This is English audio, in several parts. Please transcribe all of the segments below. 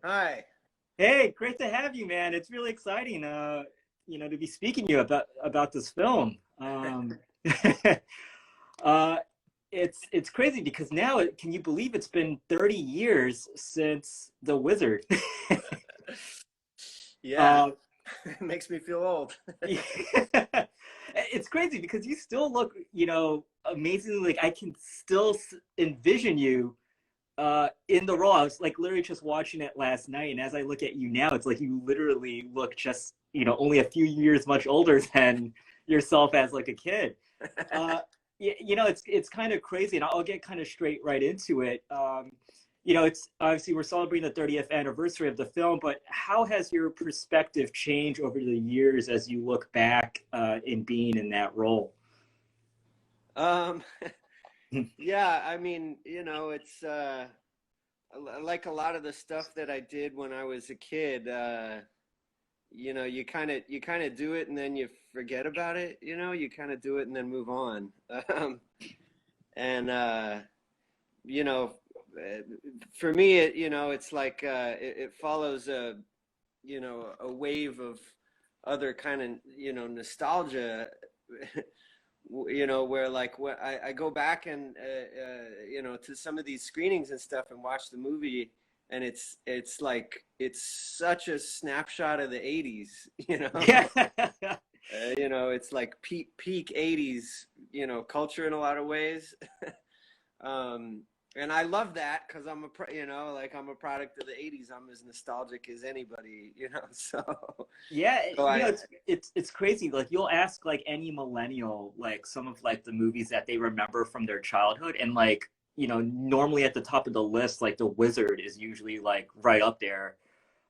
Hi. Hey, great to have you, man. It's really exciting, to be speaking to you about this film. uh, it's crazy because now, can you believe it's been 30 years since The Wizard? Yeah, uh, it makes me feel old. it's crazy because you still look, amazingly like I can still envision you in the role. I was like literally just watching it last night, and as I look at you now, it's like you literally look just only a few years much older than yourself as like a kid. uh it's kind of crazy, and I'll get kind of straight right into it. It's obviously we're celebrating the 30th anniversary of the film, but how has your perspective changed over the years as you look back in being in that role? Um, yeah, I mean, it's like a lot of the stuff that I did when I was a kid. You kind of do it and then you forget about it. You kind of do it and then move on. And you know, uh, for me, it's like it follows a wave of other kind of nostalgia. Where like when I go back and to some of these screenings and stuff and watch the movie, and it's like it's such a snapshot of the 80s. Yeah. It's like peak 80s culture in a lot of ways. um and I love that because I'm a product of the 80s. I'm as nostalgic as anybody. Yeah, So I it's crazy. Like you'll ask like any millennial like some of like the movies that they remember from their childhood, and like normally at the top of the list like The Wizard is usually like right up there.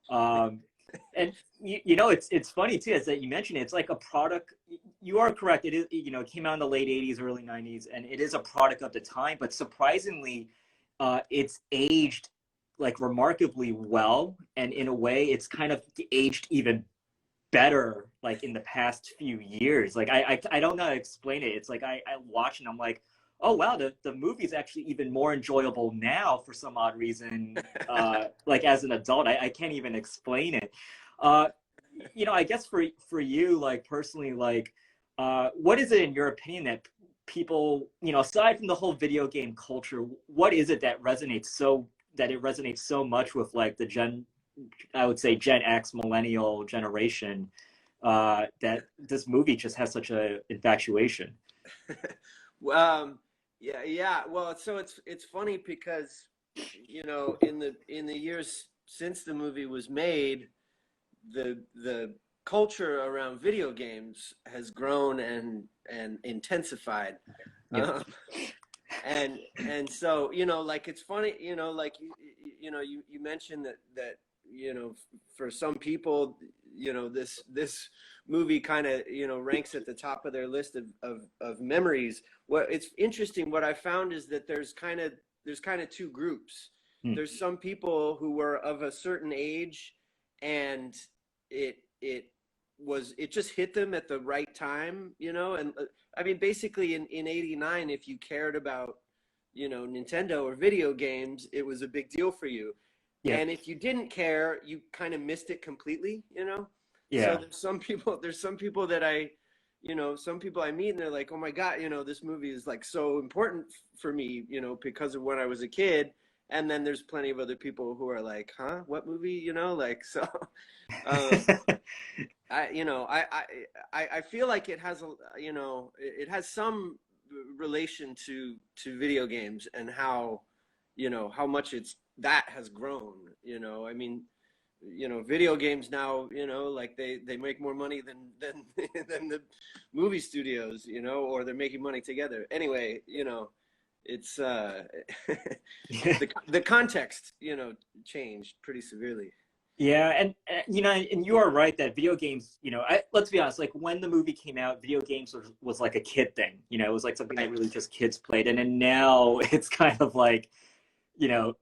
Um, and it's funny too, is that you mentioned it, it's like a product. You are correct. It is, it came out in the late 80s, early 90s, and it is a product of the time, but surprisingly, it's aged like remarkably well. And in a way, it's kind of aged even better like in the past few years. Like I don't know how to explain it. It's like I watch and I'm like, oh wow, the movie's actually even more enjoyable now for some odd reason. Like as an adult, I can't even explain it. uh I guess for you, like personally, like what is it in your opinion that people, aside from the whole video game culture, what is it that it resonates so much with like the I would say Gen X millennial generation, that this movie just has such a infatuation? um yeah, well, so it's funny because in the years since the movie was made, the culture around video games has grown and intensified. Yep. um, and so like it's funny, like you mentioned that for some people, this movie kind of ranks at the top of their list of memories. What it's interesting, what I found is that there's kind of two groups. Hmm. There's some people who were of a certain age, and it just hit them at the right time, and I mean, basically in 89, if you cared about, Nintendo or video games, it was a big deal for you. Yeah. And if you didn't care, you kind of missed it completely. So Yeah. there's some people that some people I meet, and they're like, oh my God, this movie is like so important for me, because of when I was a kid. And then there's plenty of other people who are like, huh, what movie, like, so, um, I feel like it has it has some relation to video games, and how much that has grown. I mean, video games now, like they make more money than than the movie studios, or they're making money together. Anyway, it's the context, changed pretty severely. Yeah, and and you are right that video games, let's be honest, like when the movie came out, video games was like a kid thing. It was like something that Right. really just kids played, and then now it's kind of like,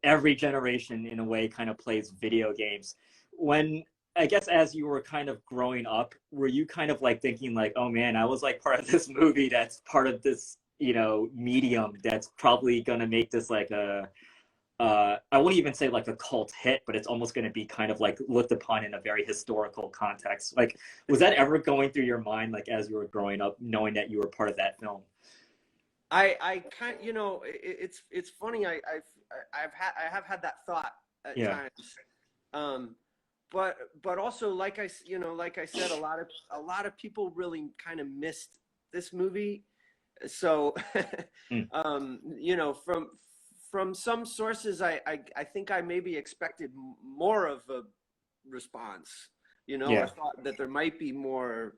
every generation in a way kind of plays video games. When I guess as you were kind of growing up, were you kind of like thinking like, oh man, I was like part of this movie that's part of this, medium that's probably gonna make this like I wouldn't even say like a cult hit, but it's almost going to be kind of like looked upon in a very historical context. Like, was that ever going through your mind, like as you were growing up, knowing that you were part of that film? I kind, it's funny. I have had that thought at Yeah. times. Um, but also, like I said, a lot of people really kind of missed this movie. So, Mm. from some sources, I think I maybe expected more of a response. I Yeah. thought that there might be more,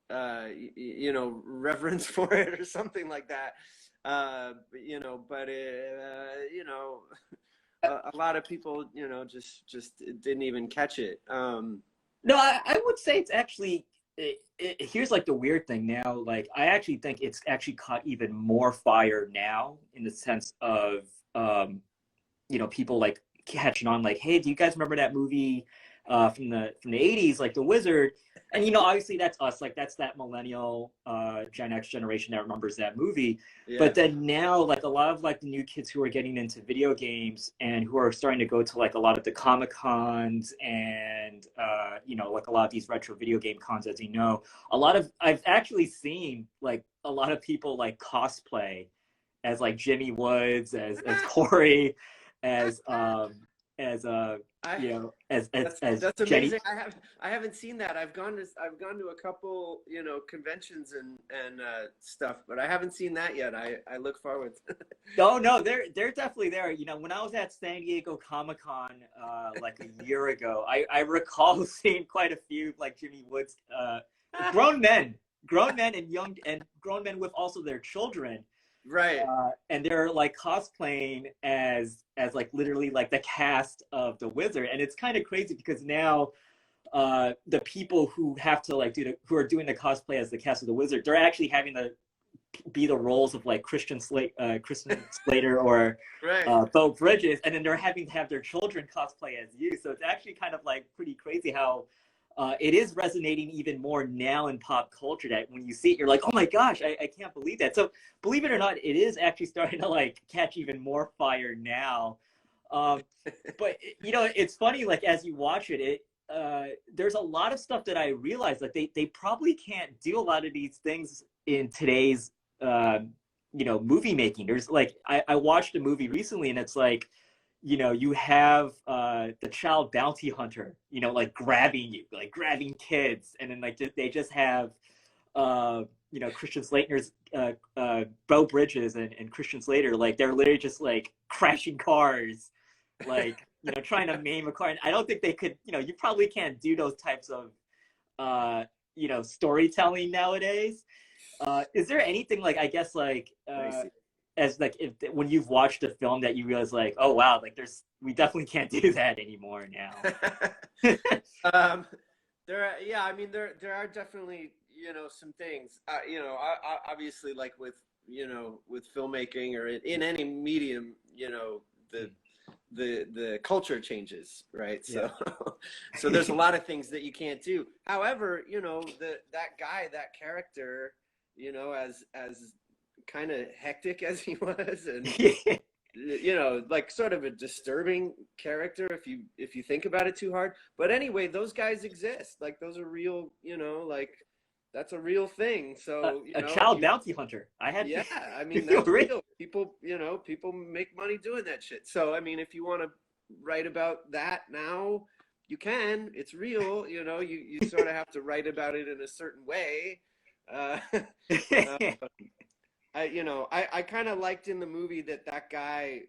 reverence for it or something like that. But a lot of people, just didn't even catch it. No, I would say it's actually here's like the weird thing now. Like I actually think it's actually caught even more fire now in the sense of people like catching on. Like, hey, do you guys remember that movie from the 80s, like The Wizard? And obviously that's us, like that's that millennial Gen X generation that remembers that movie. Yeah. But then now, like a lot of like the new kids who are getting into video games and who are starting to go to like a lot of the Comic Cons and like a lot of these retro video game cons, as I've actually seen like a lot of people like cosplay as like Jimmy Woods, as Corey, as as I as that's Jenny. amazing. I haven't seen that. I've gone to a couple, conventions and stuff, but I haven't seen that yet. I look forward to Oh no, they're definitely there. When I was at San Diego Comic Con like a year ago, I recall seeing quite a few like Jimmy Woods, grown men, and grown men with also their children. Right. And they're like cosplaying as like literally like the cast of The Wizard, and it's kind of crazy because now the people who have to like who are doing the cosplay as the cast of The Wizard, they're actually having to be the roles of like Christian Slater or Right. Beau Bridges, and then they're having to have their children cosplay as you. So it's actually kind of like pretty crazy how it is resonating even more now in pop culture that when you see it, you're like, oh my gosh, I can't believe that. So believe it or not, it is actually starting to like catch even more fire now. But it's funny, like as you watch it, there's a lot of stuff that I realize like they probably can't do a lot of these things in today's movie making. There's like I watched a movie recently and it's like you have the child bounty hunter, like grabbing you, like grabbing kids, and then like they just have Christian Slater's Beau Bridges and Christian Slater, like they're literally just like crashing cars, like trying to maim a car. And I don't think they could, you probably can't do those types of storytelling nowadays. Is there anything like I guess like as like if when you've watched a film that you realize like, oh wow, like we definitely can't do that anymore now? I mean there are definitely some things obviously like with with filmmaking or in any medium the culture changes, right? Yeah. So there's a lot of things that you can't do. However, that character, as kind of hectic as he was, and like sort of a disturbing character if you think about it too hard. But anyway, those guys exist. Like those are real, like that's a real thing. So a child bounty hunter. Yeah, I mean that's real. People, people make money doing that shit. So I mean, if you want to write about that now, you can. It's real. You sort of have to write about it in a certain way. I kind of liked in the movie that guy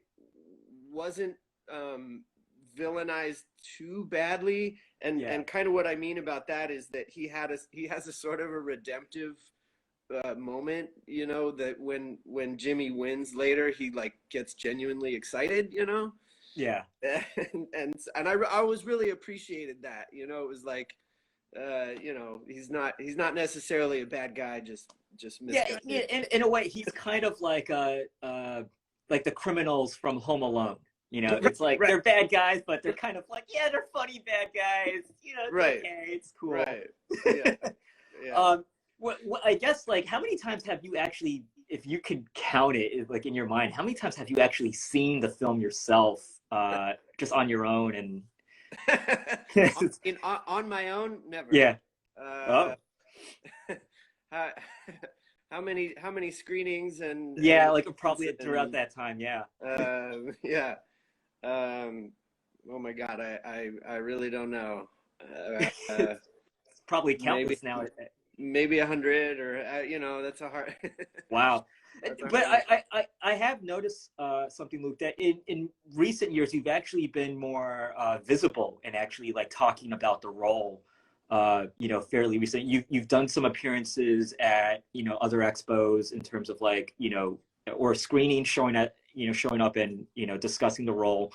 wasn't villainized too badly, and kind of what I mean about that is that he has a sort of a redemptive moment, that when Jimmy wins later, he like gets genuinely excited, Yeah. and I always really appreciated that, it was like he's not necessarily a bad guy, just misguided. Yeah, in a way, he's kind of like like the criminals from Home Alone. It's like Right. they're bad guys, but they're kind of like, yeah, they're funny bad guys. It's Right. okay, it's cool. Right. Yeah. Yeah. What I guess like how many times have you actually, if you could count it like in your mind, how many times have you actually seen the film yourself? just on your own and on my own, never. yeah. Uh, Oh, how, how many screenings and yeah, like events probably throughout and that time. Yeah. yeah. Um, oh my God, I really don't know. Uh, Probably maybe countless now. maybe 100 or that's a hard Wow. that's a But hard one. I have noticed something, Luke, that in recent years you've actually been more visible and actually like talking about the role. Fairly recent. You've done some appearances at other expos in terms of like or screening, showing up and discussing the role.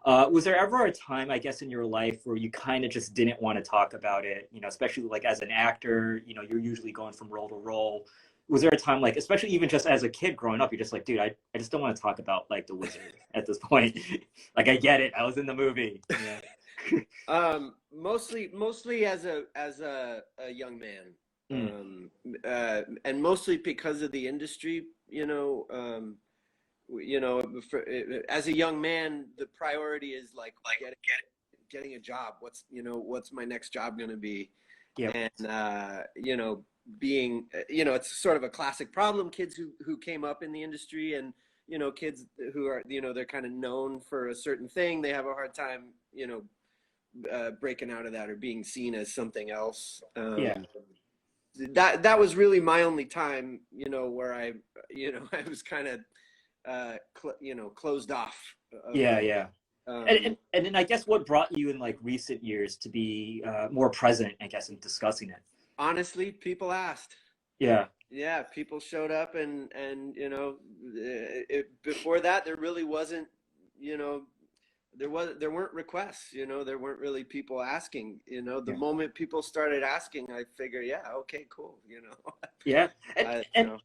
Was there ever a time, I guess, in your life where you kind of just didn't want to talk about it? Especially like as an actor, you're usually going from role to role. Was there a time, like, especially even just as a kid growing up, you're just like, dude, I just don't want to talk about like the wizard at this point. Like, I get it. I was in the movie. Yeah. Mostly as a young man, Mm, and mostly because of the industry, for, as a young man, the priority is like getting a job. What's my next job going to be? yep. And being it's sort of a classic problem. Kids who came up in the industry, and kids who are they're kind of known for a certain thing, they have a hard time breaking out of that or being seen as something else. Yeah. That was really my only time where I I was kind of closed off of Yeah. it. Yeah. And, um and and then I guess what brought you in like recent years to be more present, I guess, in discussing it. Honestly, people asked. Yeah. Yeah, people showed up, and before that there really wasn't, you know there weren't requests. There weren't really people asking. The Yeah. moment people started asking, I figure, yeah, okay, cool. Yeah. And I and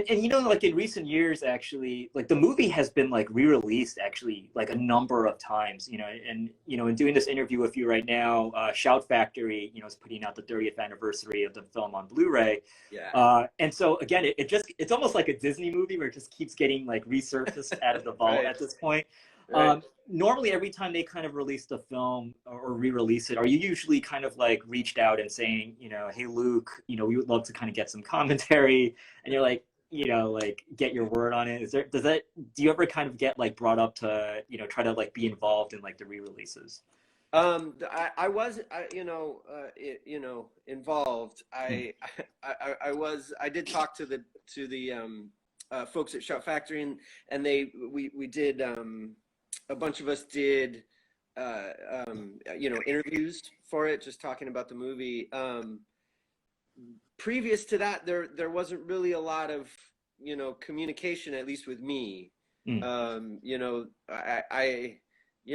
and like in recent years, actually, like the movie has been like re-released actually like a number of times. And in doing this interview with you right now, Shout Factory, is putting out the 30th anniversary of the film on Blu-ray. Yeah. And so again, it's almost like a Disney movie where it just keeps getting like resurfaced out of the vault Right. at this point. Right. Normally, every time they kind of release the film or re-release it, are you usually kind of like reached out and saying, hey Luke, we would love to kind of get some commentary, and you're like, like get your word on it? Do you ever kind of get like brought up to, try to like be involved in like the re-releases? I was, involved. Mm. I did talk to the folks at Shout Factory, and we did, a bunch of us did, interviews for it, just talking about the movie. Previous to that, there wasn't really a lot of, communication, at least with me. Mm.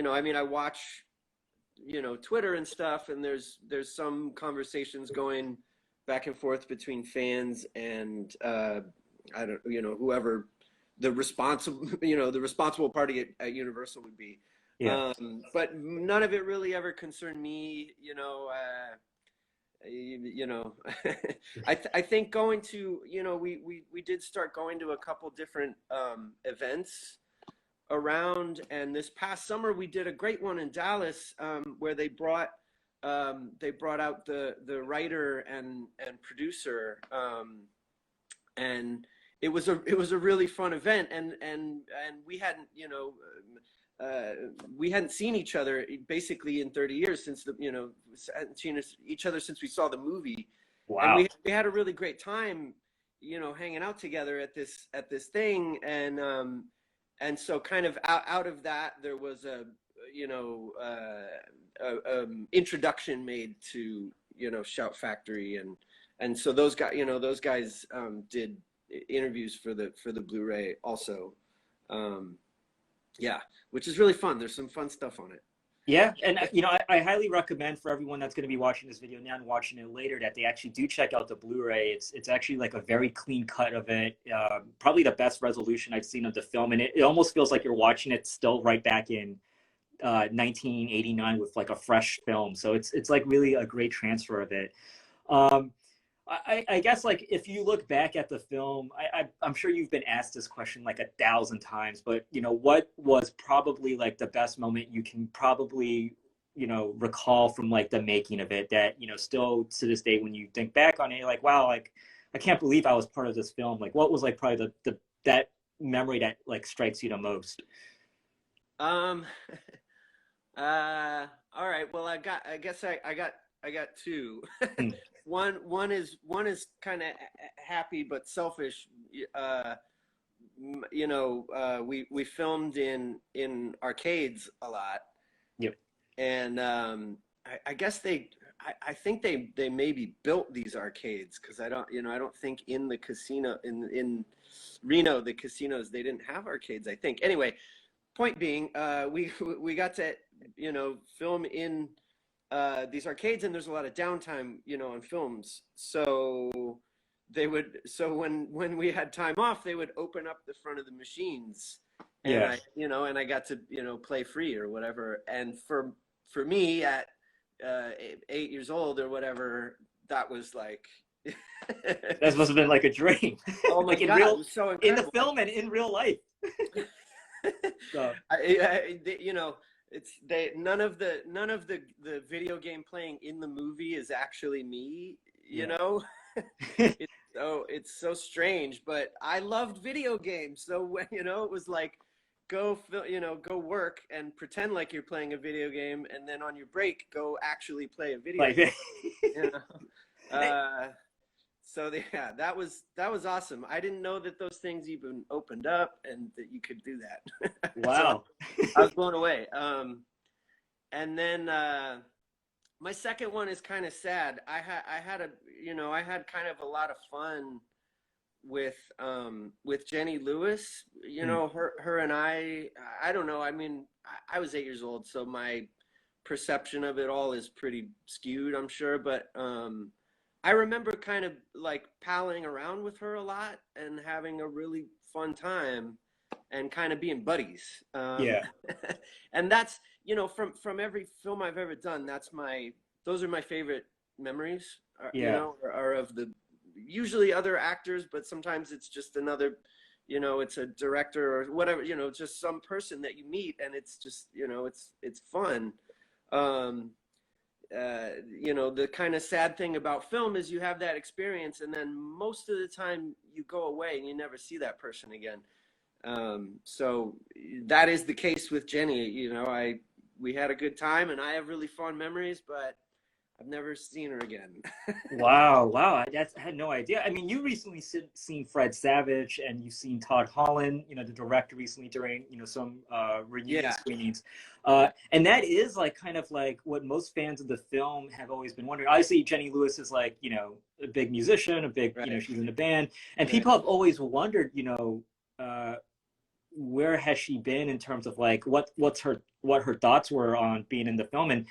I mean, I watch, Twitter and stuff, and there's some conversations going back and forth between fans and, I don't, whoever the responsible party at Universal would be. Yeah. But none of it really ever concerned me. you know I think going to, we did start going to a couple different events around, and this past summer we did a great one in Dallas, where they brought out the writer and producer, and it was a really fun event, and we hadn't seen each other basically in 30 years, since hadn't seen each other since we saw the movie. And Wow. we had a really great time, hanging out together at this thing. And so kind of out of that, there was a introduction made to, Shout Factory, and so those guys did interviews for the Blu-ray also. Yeah, which is really fun. There's some fun stuff on it. Yeah, and I highly recommend for everyone that's going to be watching this video now and watching it later that they actually do check out the Blu-ray. It's actually like a very clean cut of it, probably the best resolution I've seen of the film, and it almost feels like you're watching it still right back in 1989 with like a fresh film. So it's like really a great transfer of it. Um, I guess like if you look back at the film, I'm sure you've been asked this question like 1,000 times, but you know, what was probably like the best moment you can probably, you know, recall from like the making of it that, you know, still to this day when you think back on it, you're like, wow, like I can't believe I was part of this film. Like what was like probably the that memory that like strikes you the most? Um, all right. Well, I guess I got two. Hmm. One is kind of happy but selfish. Uh, you know, we filmed in arcades a lot, Yep. and I guess I think they maybe built these arcades because I don't, you know, I don't think in the casino in Reno, the casinos, they didn't have arcades, I think. Anyway, point being, we got to, you know, film in these arcades, and there's a lot of downtime, you know, on films. So so when we had time off, they would open up the front of the machines, and Yeah. I, you know, and I got to, you know, play free or whatever. And for me at 8 years old or whatever, that was like, That must have been like a dream. oh my Like God, it was so in the incredible. film and in real life. So You know, it's none of the video game playing in the movie is actually me. You yeah. know, it's so strange, but I loved video games. So when, you know, it was like you know, go work and pretend like you're playing a video game, and then on your break go actually play a video Like game. You know, yeah, that was awesome. I didn't know that those things even opened up and that you could do that. So wow. I was blown away. And then my second one is kind of sad. I had a, you know, I had kind of a lot of fun with Jenny Lewis. You Hmm. know, her and I don't know. I mean, I was 8 years old, so my perception of it all is pretty skewed, I'm sure. But I remember kind of like palling around with her a lot and having a really fun time and kind of being buddies. Yeah. And that's, you know, from every film I've ever done, those are my favorite memories, you Yeah. know, are of the usually other actors, but sometimes it's just another, you know, it's a director or whatever, you know, just some person that you meet, and it's just, you know, it's fun. Um, you know, the kind of sad thing about film is you have that experience, and then most of the time you go away and you never see that person again. So that is the case with Jenny. You know, we had a good time, and I have really fond memories, but I've never seen her again. Wow. Wow. I had no idea. I mean, you recently seen Fred Savage and you've seen Todd Holland, you know, the director recently during, you know, some reunion Yeah, screenings. And that is like kind of like what most fans of the film have always been wondering. Obviously, Jenny Lewis is like, you know, a big musician, a big, you know, right, she's in a band. And right. people have always wondered, you know, where has she been in terms of like what her thoughts were on being in the film. And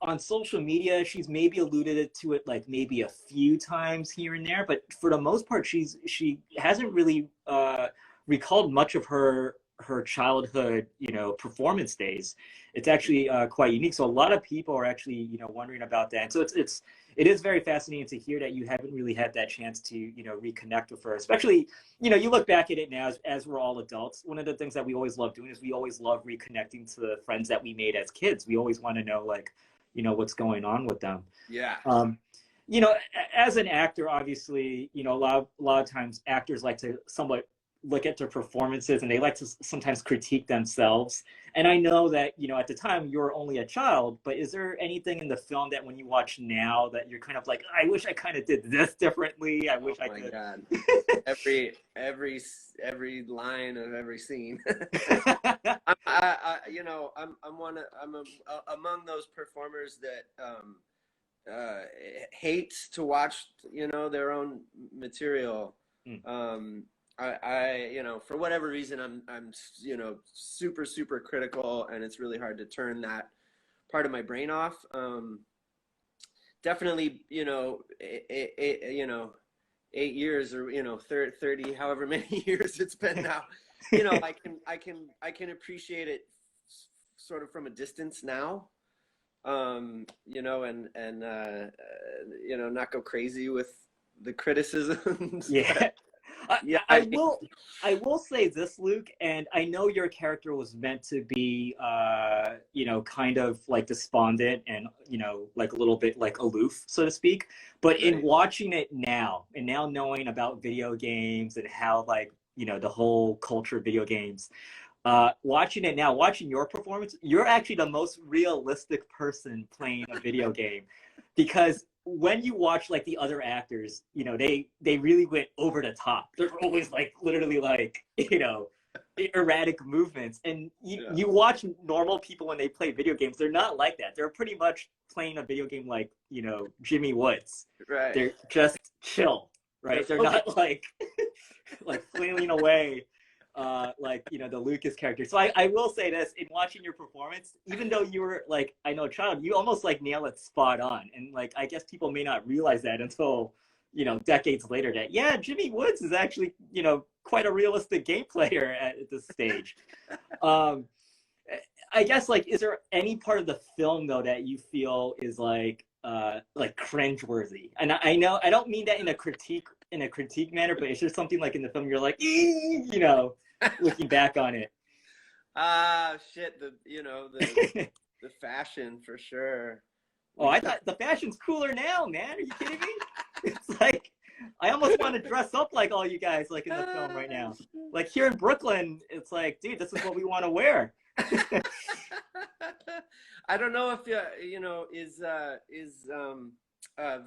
on social media, she's maybe alluded to it like maybe a few times here and there, but for the most part, she hasn't really recalled much of her childhood, you know, performance days. It's actually quite unique. So a lot of people are actually, you know, wondering about that. And so it is very fascinating to hear that you haven't really had that chance to, you know, reconnect with her. Especially, you know, you look back at it now as we're all adults. One of the things that we always love doing is we always love reconnecting to the friends that we made as kids. We always want to know, like, you know, what's going on with them. Yeah, Um, you know, as an actor, obviously, you know, a lot of times actors like to somewhat look at their performances and they like to sometimes critique themselves. And I know that, you know, at the time you were only a child, but is there anything in the film that when you watch now that you're kind of like, I wish I kind of did this differently. I oh wish I my could. God, every line of every scene. You know, among those performers that hates to watch, you know, their own material. Mm, Um, you know, for whatever reason, I'm, you know, super critical, and it's really hard to turn that part of my brain off. Definitely, you know, you know, 8 years or, you know, 30, however many years it's been now, you know, I can appreciate it sort of from a distance now. you know, you know, not go crazy with the criticisms. Yeah. But I, yeah, I will I will say this, Luke, and I know your character was meant to be you know, kind of like despondent and, you know, like a little bit like aloof, so to speak. But in right, watching it now, and now knowing about video games and how, like, you know, the whole culture of video games, watching it now, watching your performance, you're actually the most realistic person playing a video game, because when you watch like the other actors, you know, they really went over the top. They're always like literally like, you know, erratic movements, and yeah, you watch normal people when they play video games, they're not like that. They're pretty much playing a video game like, you know, Jimmy Woods. right. They're just chill, They're right? They're focused. not like like flailing away like, you know, the Lucas character. So I will say this, in watching your performance, even though you were like, I know, a child, you almost like nail it spot on. And like, I guess people may not realize that until, you know, decades later, that yeah, Jimmy Woods is actually, you know, quite a realistic game player at this stage. Um, I guess, like, is there any part of the film though that you feel is like cringeworthy? And I know I don't mean that in a critique manner, but is there something like in the film you're like, "Ee," you know, looking back on it? Ah, shit. The, you know, the fashion for sure. Oh, We I cut. thought the fashion's cooler now, man. Are you kidding me? It's like I almost want to dress up like all you guys like in the film right now. Like here in Brooklyn, it's like, dude, this is what we want to wear. I don't know if you know, is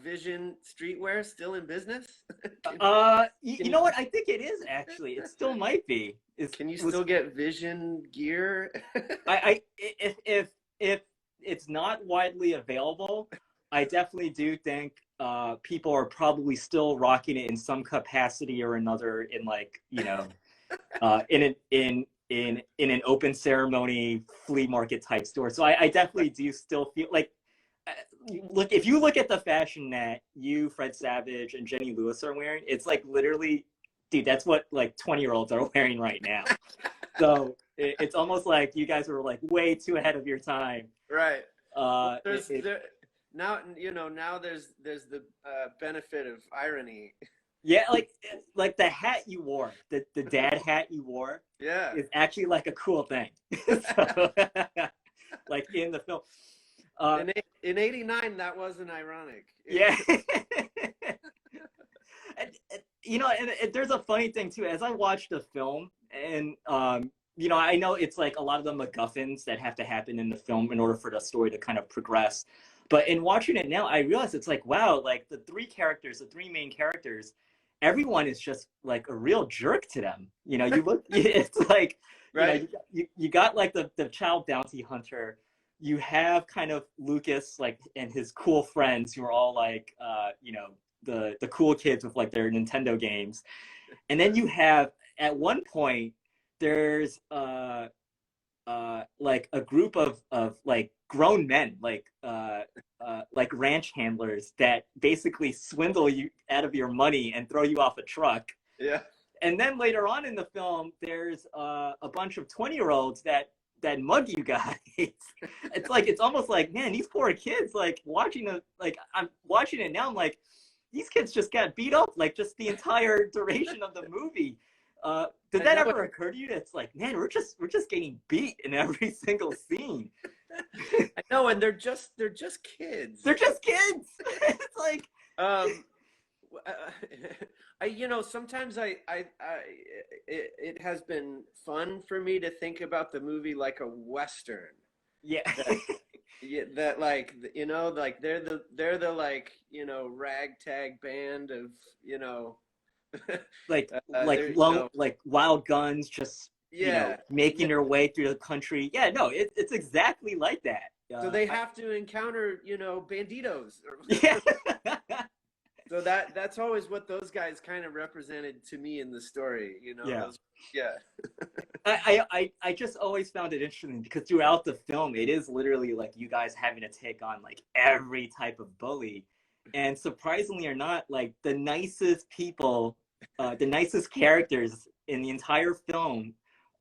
Vision Streetwear still in business? Can, You can know what? I think it is actually. It still might be. Is can you was still get Vision gear? I if it's not widely available, I definitely do think people are probably still rocking it in some capacity or another, in like, you know, in an open ceremony flea market type store. So I definitely do still feel like, uh, look, if you look at the fashion that you, Fred Savage, and Jenny Lewis are wearing, it's like literally, dude, that's what like 20-year-olds are wearing right now. So it's almost like you guys were like way too ahead of your time. Right. Well, It, it now, you know, now there's the benefit of irony. Yeah, like the hat you wore, the dad hat you wore, Yeah. is actually like a cool thing. So, like in the film, uh, In '89, that wasn't ironic. yeah. You know, and there's a funny thing too. As I watched the film, and you know, I know it's like a lot of the MacGuffins that have to happen in the film in order for the story to kind of progress. But in watching it now, I realize it's like, wow, like the three characters, the three main characters, everyone is just like a real jerk to them. You know, you look, it's like, you know, Right. you got like the child bounty hunter. You have kind of Lucas, like, and his cool friends who are all like, you know, the cool kids with like their Nintendo games. And then you have, at one point, there's like a group of like grown men, like ranch handlers that basically swindle you out of your money and throw you off a truck. Yeah. And then later on in the film, there's a bunch of 20-year-olds that mug you guys. It's like, it's almost like, man, these poor kids, like watching the, like, I'm watching it now, I'm like, these kids just got beat up like just the entire duration of the movie. Did I that know. ever occur to you? It's like, man, we're just getting beat in every single scene. I know, and they're just kids. They're just kids. It's like, Um, I, you know, sometimes it has been fun for me to think about the movie like a Western. yeah. That, yeah, that like, you know, like they're the like, you know, ragtag band of, you know, you know, Like wild guns, just, you know, yeah. making their way through the country. Yeah, no, it's exactly like that. So they have to encounter, you know, banditos. Yeah. So that's always what those guys kind of represented to me in the story, you know. Yeah. Those, yeah. I just always found it interesting because throughout the film, it is literally like you guys having to take on like every type of bully. And surprisingly or not, like the nicest people, the nicest characters in the entire film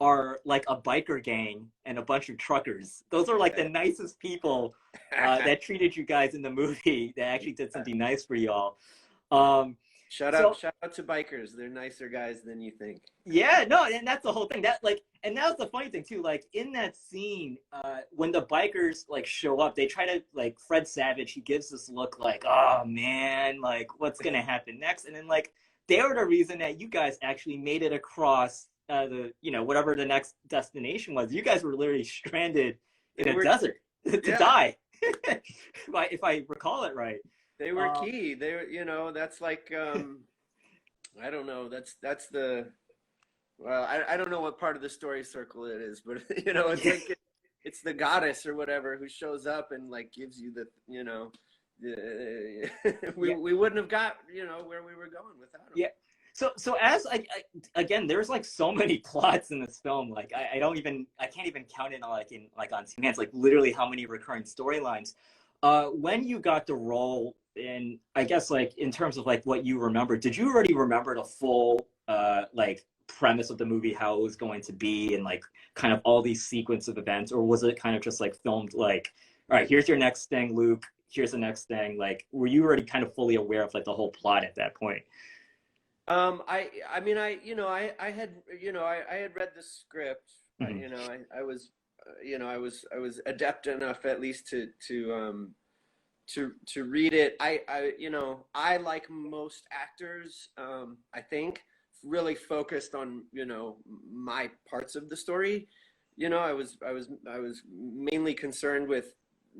are like a biker gang and a bunch of truckers. Those are like the nicest people that treated you guys in the movie that actually did something nice for y'all. Um, so Shout out to bikers. They're nicer guys than you think. yeah, no, and that's the whole thing. That like, and that was the funny thing too. Like in that scene, when the bikers like show up, they try to like Fred Savage. He gives this look like, oh man, like what's gonna happen next? And then like they are the reason that you guys actually made it across the whatever the next destination was. You guys were literally stranded in a desert to die, if I recall it right. They were key. They were, that's like I don't know. That's the well, I don't know what part of the story circle it is, but it's like it's the goddess or whatever who shows up and like gives you we wouldn't have got where we were going without him. Yeah. So as I again, there's like so many plots in this film. Like I can't even count it on two hands. Like literally how many recurring storylines. When you got the role, and I guess like in terms of like what you remember, did you already remember the full like premise of the movie, how it was going to be, and like kind of all these sequence of events, or was it kind of just like filmed like, all right, here's your next thing, Luke, here's the next thing? Like, were you already kind of fully aware of like the whole plot at that point? I mean, I had read the script. Mm-hmm. I was adept enough at least to read it. I like most actors, I think, really focused on my parts of the story. I was mainly concerned with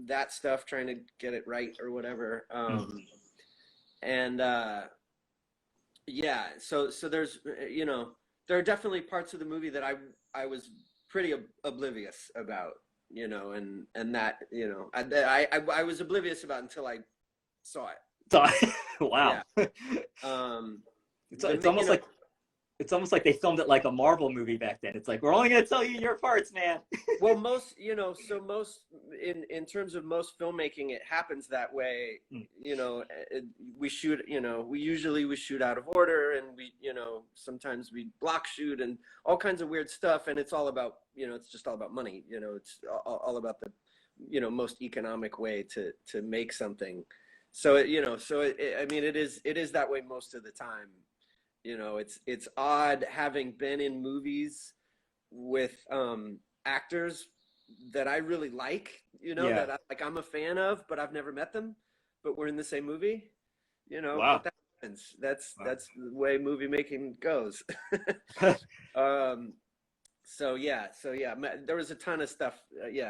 that stuff, trying to get it right or whatever. And yeah, so there's there are definitely parts of the movie that I was pretty oblivious about, and that I was oblivious about until I saw it. So, wow. Yeah. It's almost like they filmed it like a Marvel movie back then. It's like, we're only going to tell you your parts, man. Well, most in terms of most filmmaking, it happens that way. We shoot, we shoot out of order, and we, sometimes we block shoot and all kinds of weird stuff. And it's all about, it's just all about money. It's all about the, most economic way to make something. So, I mean, it is that way most of the time. It's odd having been in movies with actors that I really like, that I'm a fan of, but I've never met them, but we're in the same movie, Wow. But that happens. That's the way movie making goes. So yeah, there was a ton of stuff,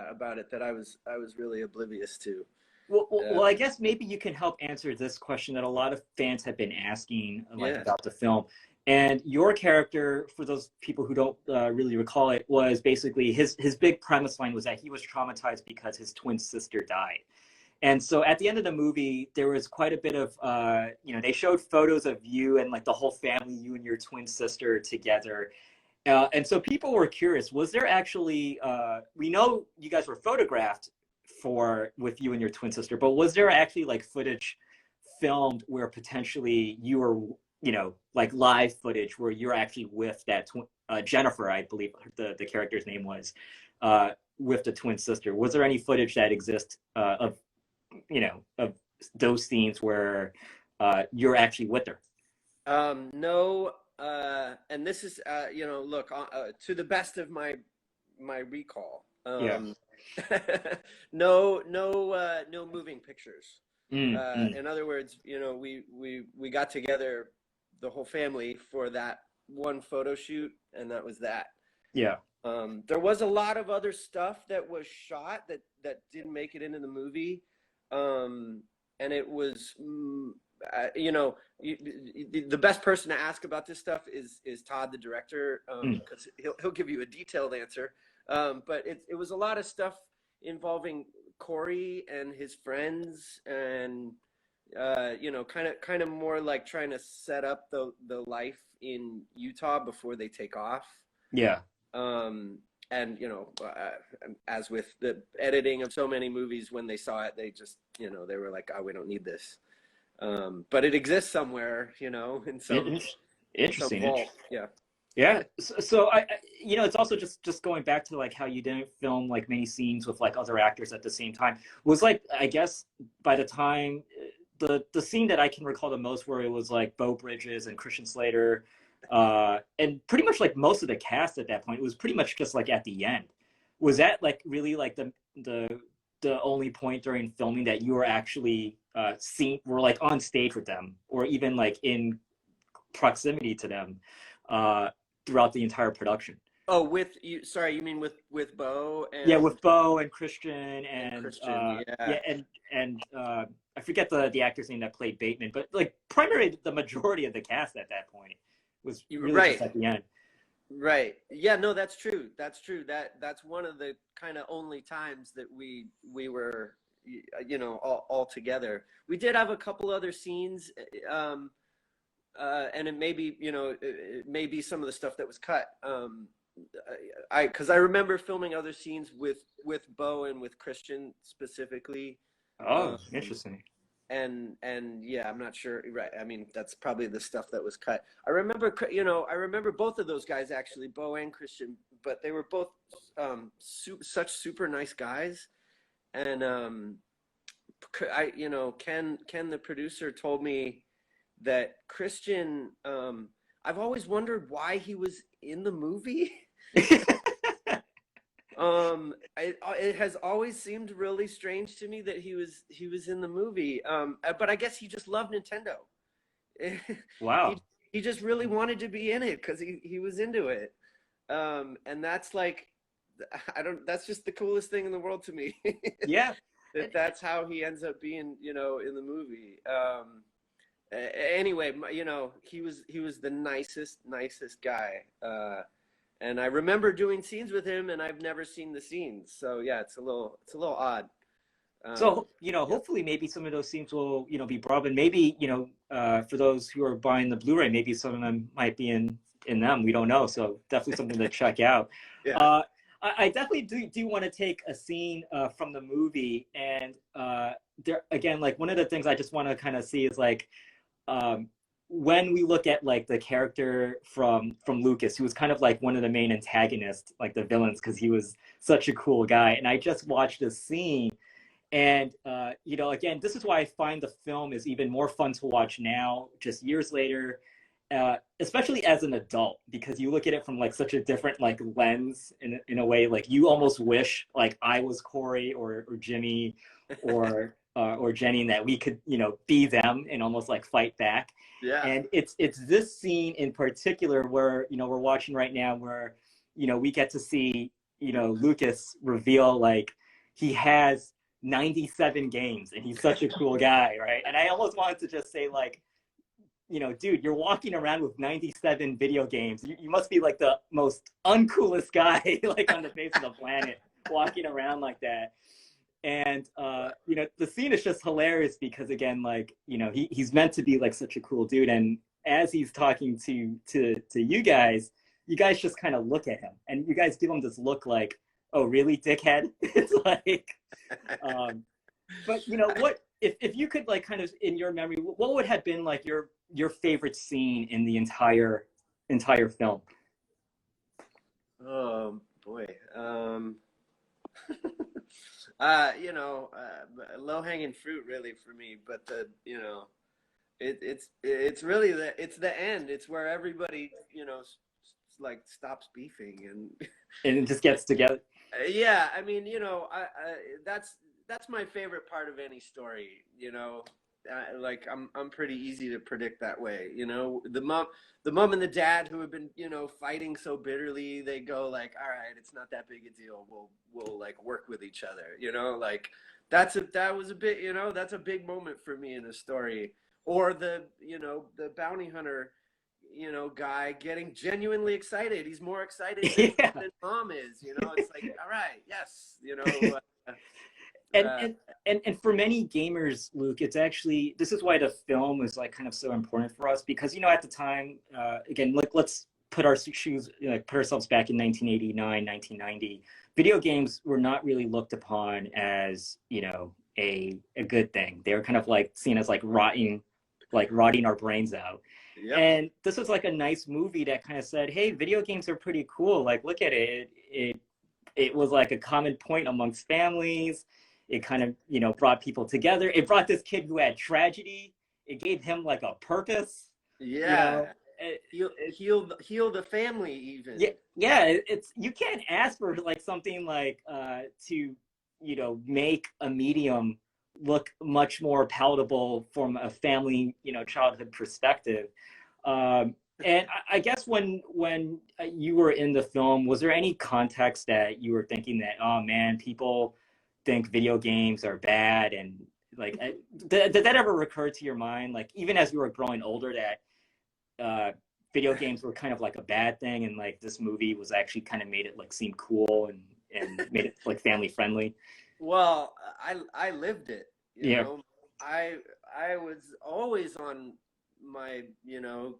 about it that I was really oblivious to. Well, I guess maybe you can help answer this question that a lot of fans have been asking, about the film. And your character, for those people who don't really recall it, was basically his big premise line was that he was traumatized because his twin sister died. And so at the end of the movie, there was quite a bit of, they showed photos of you and like the whole family, you and your twin sister together. And so people were curious, was there actually, we know you guys were photographed with you and your twin sister, but was there actually like footage filmed where potentially you were, like live footage where you're actually with that Jennifer, I believe the character's name was, with the twin sister? Was there any footage that exists of those scenes where you're actually with her? No, and this is look, to the best of my recall, no moving pictures. In other words, we got together, the whole family, for that one photo shoot, and that was that. Yeah. There was a lot of other stuff that was shot that didn't make it into the movie, and it was the best person to ask about this stuff is Todd, the director, because he'll give you a detailed answer. But it was a lot of stuff involving Corey and his friends, and kind of more like trying to set up the life in Utah before they take off. Yeah. And as with the editing of so many movies, when they saw it, they just they were like, oh, we don't need this. But it exists somewhere, in some Interesting. vault. Yeah. Yeah. So you know, it's also just going back to like how you didn't film like many scenes with like other actors at the same time. Was like, I guess by the time the scene that I can recall the most where it was like Beau Bridges and Christian Slater, and pretty much like most of the cast at that point, it was pretty much just like at the end. Was that like really like the only point during filming that you were actually were like on stage with them, or even like in proximity to them uh, throughout the entire production? Oh, with you, sorry, you mean with Bo Yeah, with Beau and Christian and and Christian, yeah. yeah, and I forget the actor's name that played Bateman, but like primarily the majority of the cast at that point was really just Right. at the end. Right. Yeah, no, that's true. That's true. That's one of the kind of only times that we were all together. We did have a couple other scenes, and it may be, it may be some of the stuff that was cut. Because I remember filming other scenes with Bo and with Christian specifically. Oh, Um, interesting. and yeah, I'm not sure, right? I mean, that's probably the stuff that was cut. I remember both of those guys actually, Bo and Christian, but they were both such super nice guys. And Ken the producer told me that Christian, I've always wondered why he was in the movie. It has always seemed really strange to me that he was in the movie. But I guess he just loved Nintendo. he Wow. he just really wanted to be in it because he was into it. And that's like, I don't. That's just the coolest thing in the world to me. Yeah. And, That's how he ends up being, in the movie. Anyway, he was the nicest guy. And I remember doing scenes with him, and I've never seen the scenes. So yeah, it's a little odd. so, you know, Yeah, hopefully maybe some of those scenes will, you know, be brought in. Maybe, you know, for those who are buying the Blu-ray, maybe some of them might be in them. We don't know. So definitely something to check out. yeah. Uh, I definitely do want to take a scene from the movie, and there again, like one of the things I just want to kind of see is like um, when we look at like the character from Lucas, who was kind of like one of the main antagonists, like the villains, because he was such a cool guy. And I just watched a scene, and you know, again, this is why I find the film is even more fun to watch now, just years later, especially as an adult, because you look at it from like such a different like lens in a way. Like you almost wish like I was Corey or Jimmy or Jenny, and that we could, you know, be them and almost like fight back. Yeah. And it's this scene in particular where, you know, we're watching right now where, you know, we get to see, you know, Lucas reveal like he has 97 games and he's such a cool guy, right? And I almost wanted to just say like, you know, dude, you're walking around with 97 video games. You must be like the most uncoolest guy like on the face of the planet walking around like that. And you know, the scene is just hilarious because again, like, you know, he's meant to be like such a cool dude. And as he's talking to you guys just kind of look at him and you guys give him this look like, oh really, dickhead? It's like but you know what, if you could like kind of in your memory, what would have been like your favorite scene in the entire film? Oh boy. Low hanging fruit really for me, but it's really the end. It's where everybody, like stops beefing and And it just gets together. yeah, I mean, that's my favorite part of any story. Like I'm pretty easy to predict that way. The mom and the dad who have been fighting so bitterly, they go like, all right, it's not that big a deal. We'll like work with each other. Like that was a bit. That's a big moment for me in a story. Or the bounty hunter guy getting genuinely excited. He's more excited than, Yeah. than mom is. It's like, all right, yes, and, uh, and and for many gamers, Luke, it's actually, this is why the film is like kind of so important for us, because you know at the time, again, like let's put our shoes, like put ourselves back in 1989, 1990. Video games were not really looked upon as, you know, a good thing. They were kind of like seen as like rotten like rotting our brains out. Yep. And this was like a nice movie that kind of said, hey, video games are pretty cool. Like, look at it. It was like a common point amongst families. It kind of, you know, brought people together. It brought this kid who had tragedy. It gave him like a purpose, you know. Yeah. Heal the family even. Yeah, it's, you can't ask for like something like to, you know, make a medium look much more palatable from a family, you know, childhood perspective. And I guess when you were in the film, was there any context that you were thinking that, oh man, people think video games are bad, and like did that ever recur to your mind, like even as you were growing older, that video games were kind of like a bad thing, and like this movie was actually kind of made it like seem cool and made it like family friendly? Well, I lived it, you Yeah. know. I was always on my, you know,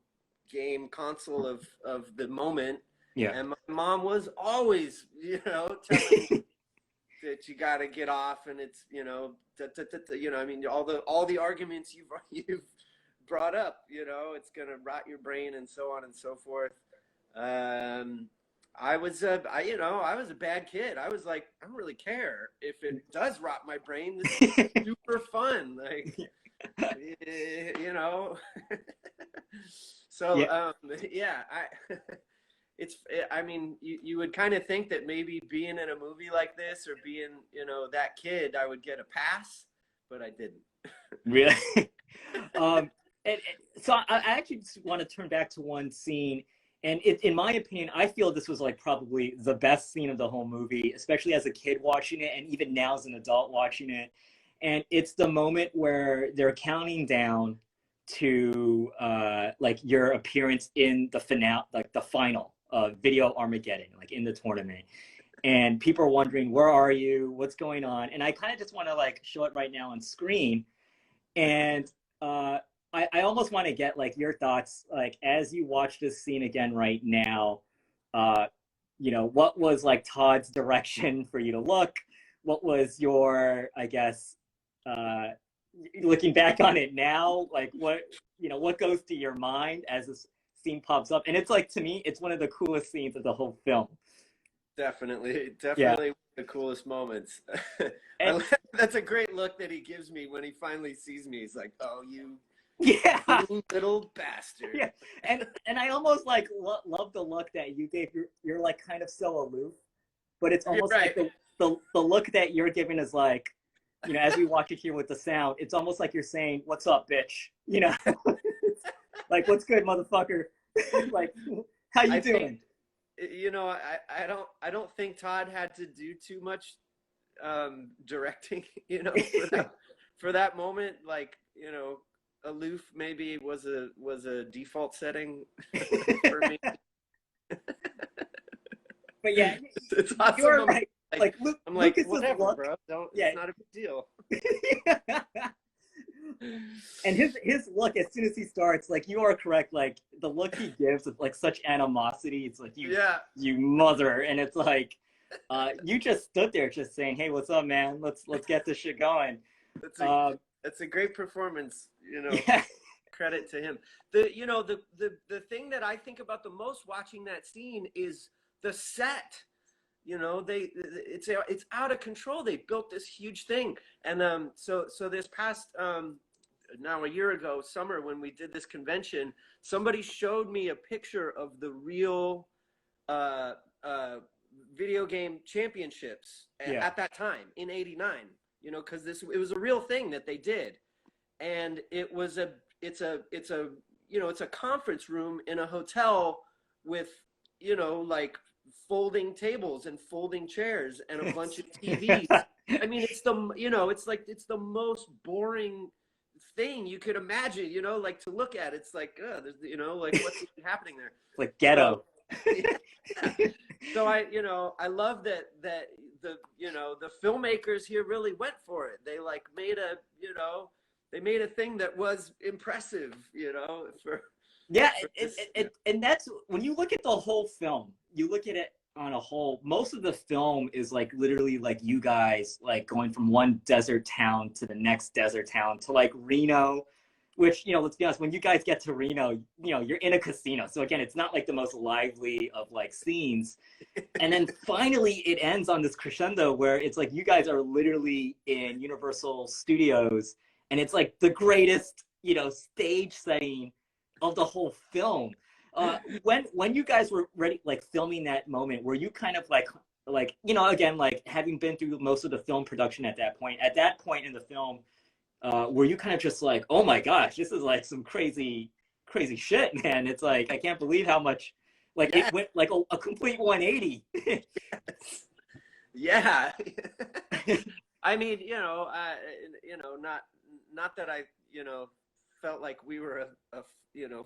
game console of the moment, Yeah. and my mom was always, you know, telling me that you got to get off, and it's, you know, you know, I mean, all the arguments you've brought up, you know, it's gonna rot your brain and so on and so forth. I was you know, I was a bad kid. I was like, I don't really care if it does rot my brain. This is super fun, like, you know. So Yeah. yeah, I mean, you would kind of think that maybe being in a movie like this, or being, you know, that kid, I would get a pass, but I didn't. Really? And so I actually just want to turn back to one scene, and in my opinion, I feel this was like probably the best scene of the whole movie, especially as a kid watching it, and even now as an adult watching it. And it's the moment where they're counting down to like your appearance in the finale, like the final video Armageddon, like in the tournament. And people are wondering, where are you? What's going on? And I kind of just want to like show it right now on screen. And I almost want to get like your thoughts, like as you watch this scene again right now, you know, what was like Todd's direction for you to look? What was your, I guess, looking back on it now, like what, you know, what goes to your mind as this scene pops up? And it's like, to me, it's one of the coolest scenes of the whole film. Definitely, Yeah. definitely the coolest moments. And That's a great look that he gives me when he finally sees me. He's like, "Oh, yeah. you little bastard." Yeah. And I almost like love the look that you gave. You're like kind of so aloof, but it's You're almost right. like the look that you're giving is like, you know, as we watch it here with the sound, it's almost like you're saying, "What's up, bitch?" You know, like, "What's good, motherfucker?" Like, how you I doing? think, you know, I don't think Todd had to do too much directing, you know, for that moment. Like, you know, aloof maybe was a default setting for me. But yeah, It's awesome. you're right. Like, Like I'm like, Lucas's whatever, look. bro. Don't. Yeah. It's not a big deal. And his look, as soon as he starts, like, you are correct, like the look he gives with like such animosity, it's like, Yeah. you mother. And it's like, you just stood there just saying, hey, what's up, man, let's get this shit going. That's a great performance, you know. Yeah. Credit to him. The thing that I think about the most watching that scene is the set. You know, it's out of control. They built this huge thing, and so this past now a year ago summer, when we did this convention, somebody showed me a picture of the real uh, video game championships at that time in '89. You know, because it was a real thing that they did, and it's a you know, it's a conference room in a hotel with, you know, like folding tables and folding chairs and a bunch of TVs. I mean, it's you know, it's like, it's the most boring thing you could imagine, you know, like to look at. It's like, you know, like what's even happening there? Like ghetto. So, yeah. So I love that the, you know, the filmmakers here really went for it. They like made a thing that was impressive, you know, Yeah, and that's when you look at the whole film, you look at it on a whole, most of the film is like literally like you guys like going from one desert town to the next desert town to like Reno, which, let's be honest, when you guys get to Reno, you're in a casino. So again, it's not like the most lively of like scenes. And then finally it ends on this crescendo where it's like you guys are literally in Universal Studios, and it's like the greatest, stage setting of the whole film. When you guys were ready, like filming that moment, were you kind of like again, like having been through most of the film production at that point in the film, were you kind of just like, oh my gosh, this is like some crazy shit, man? It's like I can't believe how much like Yeah. it went like a complete 180. Yeah. I mean, not that I, felt like we were a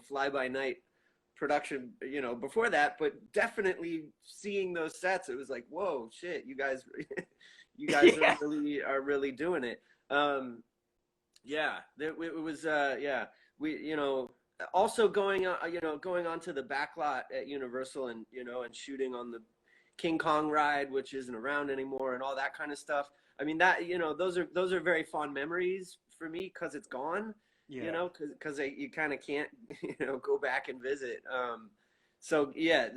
fly by night production, before that, but definitely seeing those sets, it was like, whoa, shit, you guys, Yeah. are really doing it. Yeah, it was, yeah, we, also going on to the backlot at Universal, and and shooting on the King Kong ride, which isn't around anymore, and all that kind of stuff. I mean, that those are very fond memories for me because it's gone. Yeah. Because you kind of can't go back and visit. So yeah,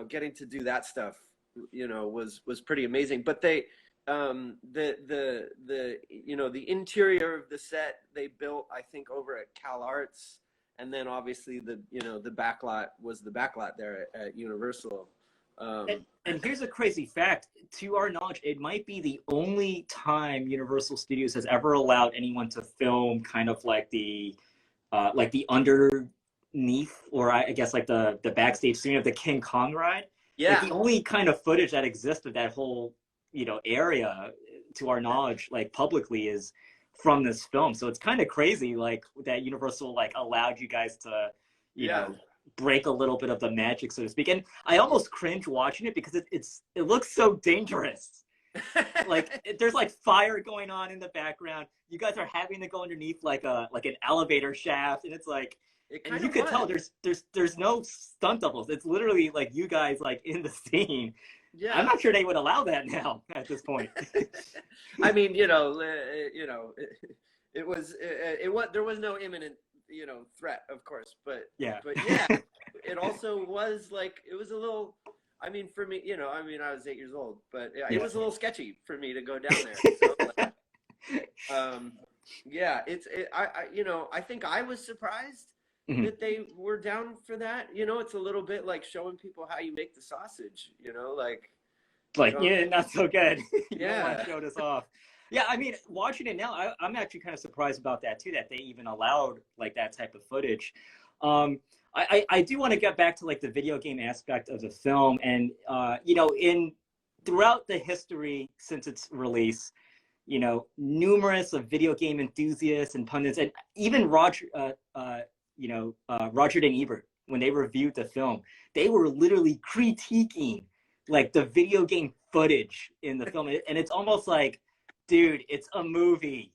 getting to do that stuff, was pretty amazing. But they the interior of the set they built, I think, over at Cal Arts, and then obviously the backlot was the backlot there at Universal. And here's a crazy fact. To our knowledge, it might be the only time Universal Studios has ever allowed anyone to film kind of like the underneath, or I guess like the backstage scene of the King Kong ride. Like Yeah, the only kind of footage that exists of that whole area, to our knowledge, like publicly, is from this film. So it's kind of crazy, like that Universal like allowed you guys to, you yeah. know, break a little bit of the magic, so to speak. And I almost cringe watching it because it looks so dangerous. Like there's like fire going on in the background. You guys are having to go underneath like an elevator shaft, and it's like, It and kind you of could was. tell there's no stunt doubles. It's literally like you guys like in the scene. I'm Yeah. not sure they would allow that now at this point. I mean, it was there was no imminent, threat, of course, Yeah. but yeah, it also was like it was a little. I mean, for me, I mean, I was 8 years old, but it Yeah. was a little sketchy for me to go down there. So, yeah, I think I was surprised Mhm. that they were down for that. It's a little bit like showing people how you make the sausage. Like Like, don't. yeah, not so good. You don't want to Yeah. show this off. Yeah, I mean, watching it now, I'm actually kind of surprised about that too, that they even allowed like that type of footage. I do want to get back to like the video game aspect of the film, and in throughout the history since its release, numerous of video game enthusiasts and pundits, and even Roger and Ebert, when they reviewed the film, they were literally critiquing like the video game footage in the film, and it's almost like, dude, it's a movie.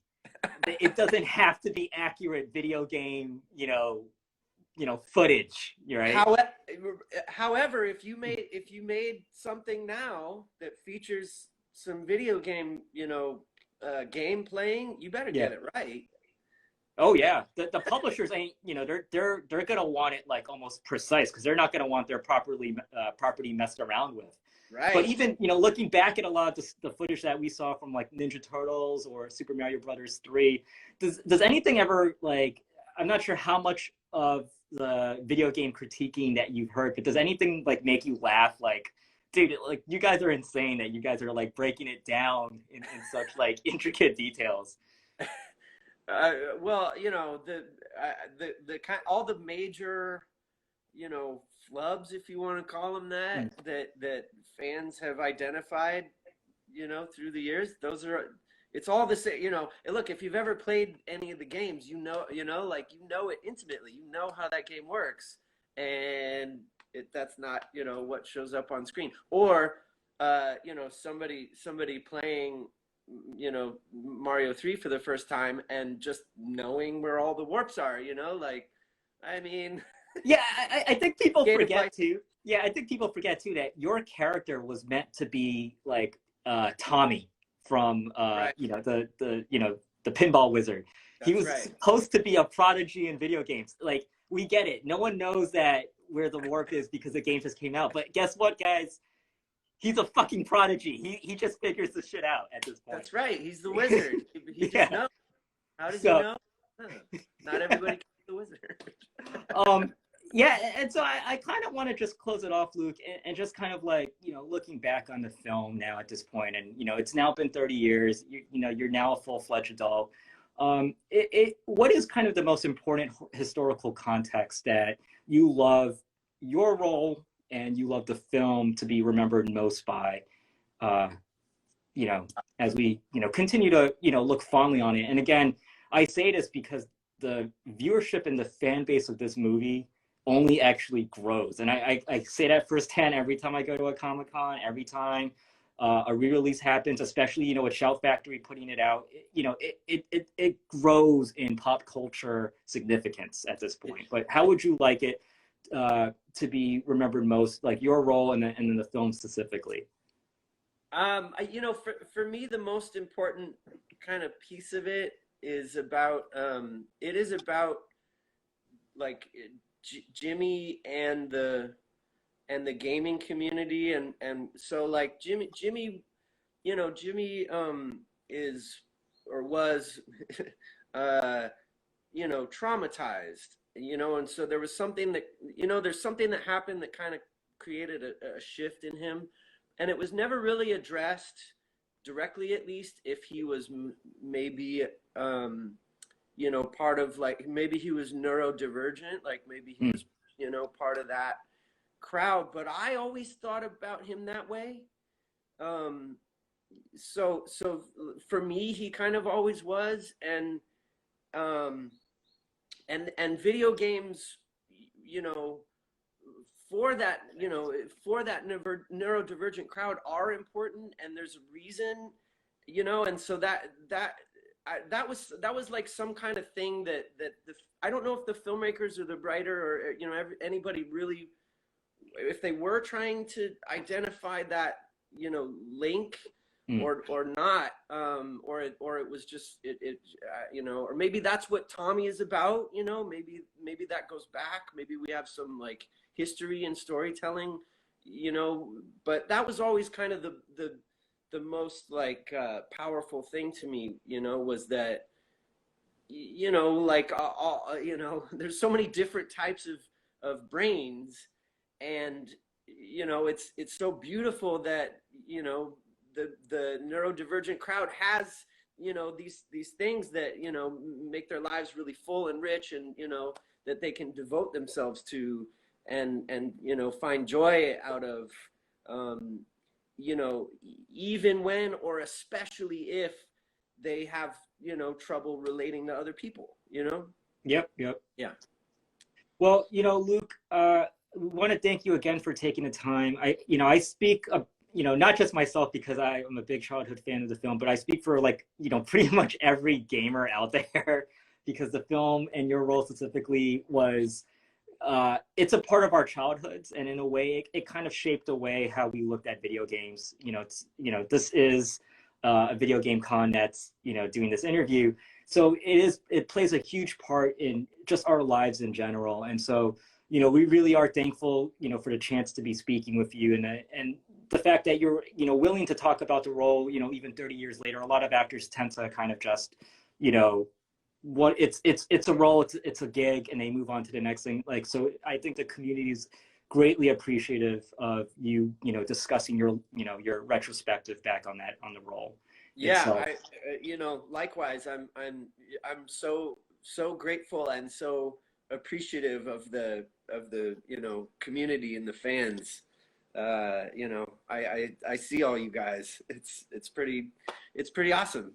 It doesn't have to be accurate video game, footage, right? However, if you made something now that features some video game, game playing, you better Yeah. get it right. Oh yeah, the publishers ain't, they're gonna want it like almost precise, because they're not gonna want their property messed around with. But Right. even looking back at a lot of the footage that we saw from like Ninja Turtles or Super Mario Brothers 3, does anything ever, like, I'm not sure how much of the video game critiquing that you've heard, but does anything like make you laugh, like, dude, like you guys are insane that you guys are like breaking it down in such like intricate details? Well, the kind all the major, flubs, if you want to call them Mm. that fans have identified, through the years. Those are, it's all the same. And look, if you've ever played any of the games, like it intimately. You know how that game works, and that's not what shows up on screen, or somebody playing Mario 3 for the first time and just knowing where all the warps are, like, I mean, Yeah, I think people game like, forget too. Yeah, I think people forget too that your character was meant to be like Tommy from right, the pinball wizard. He That's was right. supposed to be a prodigy in video games. Like, we get it. No one knows that where the warp is because the game just came out. But guess what, guys? He's a fucking prodigy. He just figures the shit out at this point. That's right. He's the wizard. He just Yeah. knows. How does he So, know? Huh. Not everybody can be the wizard. um, yeah, and so I kind of want to just close it off, Luke, and just kind of like, looking back on the film now at this point, and it's now been 30 years. You're now a full-fledged adult. What is kind of the most important historical context that you love your role and you love the film to be remembered most by, as we, continue to, look fondly on it. And again, I say this because the viewership and the fan base of this movie only actually grows. And I say that firsthand every time I go to a Comic-Con, every time a re-release happens, especially, with Shout Factory putting it out, it grows in pop culture significance at this point. But how would you like it to be remembered most, like your role and in the film specifically? For me, the most important kind of piece of it is about, it is about like Jimmy and the gaming community, and so like Jimmy is or was traumatized, and so there was something that there's something that happened that kind of created a shift in him, and it was never really addressed directly, at least, if he was maybe part of, like, maybe he was neurodivergent, like maybe he was part of that crowd, but I always thought about him that way. So for me, he kind of always was, and video games, for that, neurodivergent crowd are important, and there's a reason, and so that was like some kind of thing that I don't know if the filmmakers or the writer or anybody really, if they were trying to identify that link or not, or it was just or maybe that's what Tommy is about, maybe that goes back, maybe we have some like history and storytelling, but that was always kind of the most like powerful thing to me, was that like there's so many different types of brains, and it's so beautiful that the neurodivergent crowd has these things that make their lives really full and rich, and that they can devote themselves to, and find joy out of, even when, or especially if, they have trouble relating to other people. Yep. Yeah. Well, Luke, we want to thank you again for taking the time. I speak, not just myself because I am a big childhood fan of the film, but I speak for like, pretty much every gamer out there because the film and your role specifically was, it's a part of our childhoods, and in a way, it kind of shaped the way how we looked at video games. This is a video game con that's doing this interview, so it plays a huge part in just our lives in general, and so we really are thankful for the chance to be speaking with you, and the fact that you're willing to talk about the role even 30 years later. A lot of actors tend to kind of just what it's a role, it's a gig, and they move on to the next thing. Like, so I think the community is greatly appreciative of you discussing your your retrospective back on the role. Yeah, itself. likewise, I'm so grateful and so appreciative of the community and the fans. I see all you guys. It's pretty awesome.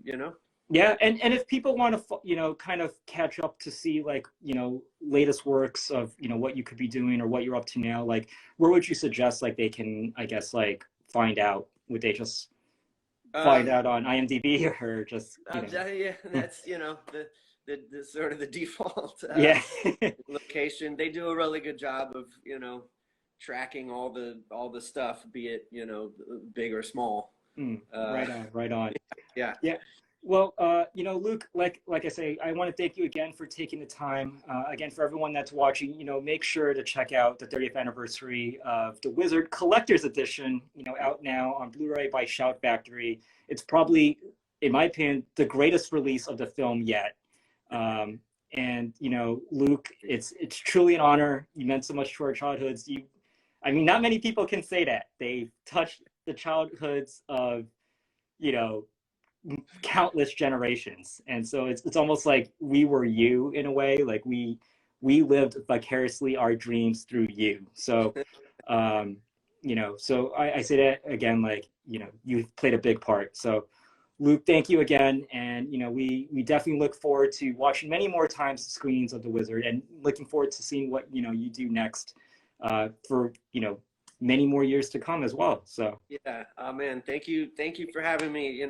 Yeah, and if people want to kind of catch up to see like latest works of what you could be doing or what you're up to now, like where would you suggest like they can, I guess, like find out? Would they just find out on IMDb, or just yeah, that's the sort of the default yeah. location. They do a really good job of tracking all the stuff, be it big or small. Right on. Yeah. Yeah. Well, Luke, like I say, I want to thank you again for taking the time. Again, for everyone that's watching, make sure to check out the 30th anniversary of The Wizard Collector's Edition, out now on Blu-ray by Shout Factory. It's probably, in my opinion, the greatest release of the film yet. And Luke, it's truly an honor. You meant so much to our childhoods. I mean, not many people can say that. They've touched the childhoods of, you know, countless generations, and so it's almost like we were you in a way. Like we lived vicariously our dreams through you. So so I say that again, like, you've played a big part. So Luke, thank you again. And we definitely look forward to watching many more times the screenings of The Wizard, and looking forward to seeing what you do next, for many more years to come as well. So Yeah, man, thank you for having me.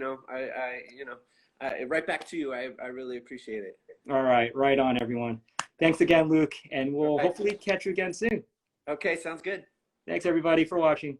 Right back to you. I really appreciate it. all right on, everyone. Thanks again, Luke, and we'll Right. hopefully catch you again soon. Okay, sounds good. Thanks everybody for watching.